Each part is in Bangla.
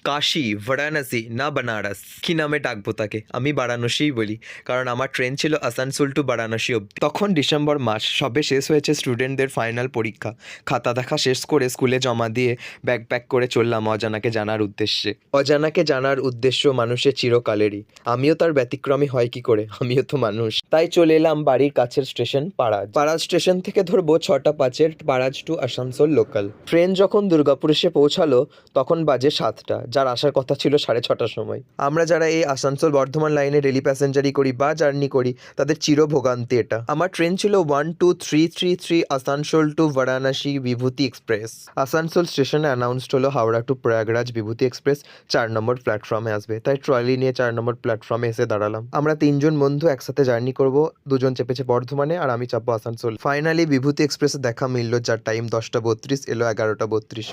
কাশি, বারাণসী না বেনারস, কি নামে ডাকবো তাকে? আমি বারাণসীই বলি, কারণ আমার ট্রেন ছিল আসানসোল টু বারাণসী অবধি। তখন ডিসেম্বর মাস, সবে শেষ হয়েছে স্টুডেন্টদের ফাইনাল পরীক্ষা। খাতা দেখা শেষ করে স্কুলে জমা দিয়ে ব্যাগ প্যাক করে চললাম অজানাকে জানার উদ্দেশ্যে। অজানাকে জানার উদ্দেশ্য মানুষের চিরকালেরই, আমিও তার ব্যতিক্রমী হয় কি করে, আমিও তো মানুষ। তাই চলে এলাম বাড়ির কাছের স্টেশন পাড়াজ। পাড়াজ স্টেশন থেকে ধরবো 6:05 পাড়াজ টু আসানসোল লোকাল। ট্রেন যখন দুর্গাপুর এসে পৌঁছালো তখন বাজে 7টা, যার আসার কথা ছিল 6:30টার সময়। আমরা যারা এই আসানসোল বর্ধমান লাইনে ডেলি প্যাসেঞ্জারি করি বা জার্নি করি তাদের চিরভোগান্তি এটা। আমার ট্রেন ছিল 12333 আসানসোল টু বারাণসী বিভূতি এক্সপ্রেস। আসানসোল স্টেশনে অ্যানাউন্সড হলো হাওড়া টু প্রয়াগরাজ বিভূতি এক্সপ্রেস 4 নম্বর প্ল্যাটফর্মে আসবে, তাই ট্রলি নিয়ে 4 নম্বর প্ল্যাটফর্মে এসে দাঁড়ালাম। আমরা 3জন বন্ধু একসাথে জার্নি করব, 2জন চেপেছে বর্ধমানে আর আমি চাপবো আসানসোল। ফাইনালি বিভূতি এক্সপ্রেসে দেখা মিলল, যার টাইম 10:32, এলো 11:32।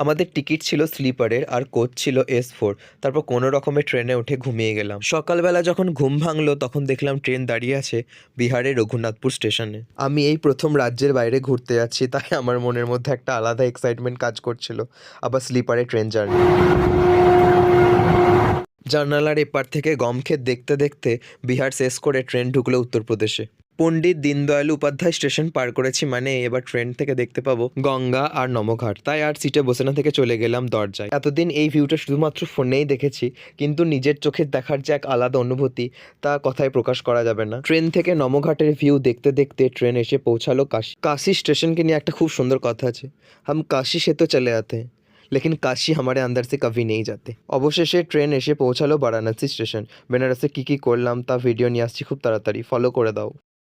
আমাদের টিকিট ছিল স্লিপারের আর কোচ ছিল S4। তারপর কোনো রকমে ট্রেনে উঠে ঘুমিয়ে গেলাম। সকালবেলা যখন ঘুম ভাঙলো তখন দেখলাম ট্রেন দাঁড়িয়ে আছে বিহারের রঘুনাথপুর স্টেশনে। আমি এই প্রথম রাজ্যের বাইরে ঘুরতে যাচ্ছি, তাই আমার মনের মধ্যে একটা আলাদা এক্সাইটমেন্ট কাজ করছিল। আবার স্লিপারে ট্রেন জার্নি। জানালার এপার থেকে গমক্ষেত দেখতে দেখতে বিহার শেষ করে ট্রেন ঢুকলো উত্তরপ্রদেশে। পণ্ডিত দীনদয়াল উপাধ্যায় স্টেশন পার করেছি মানে এবার ট্রেন থেকে দেখতে পাবো গঙ্গা আর নমঘাট, তাই আর সিটে বসে না থেকে চলে গেলাম দরজায়। এতদিন এই ভিউটা শুধুমাত্র ফোনেই দেখেছি, কিন্তু নিজের চোখে দেখার যে এক আলাদা অনুভূতি তা কথায় প্রকাশ করা যাবে না। ট্রেন থেকে নমঘাটের ভিউ দেখতে দেখতে ট্রেন এসে পৌঁছালো কাশী। কাশী স্টেশনকে নিয়ে একটা খুব সুন্দর কথা আছে, হাম কাশী সে তো চলে আতে हैं लेकिन काशी हमारे अंदर से कभी नहीं जाते। অবশেষে ট্রেন এসে পৌঁছালো বারাণসী স্টেশন। বেনারসে কী কী করলাম তা ভিডিও নিয়ে আসছি খুব তাড়াতাড়ি, ফলো করে দাও।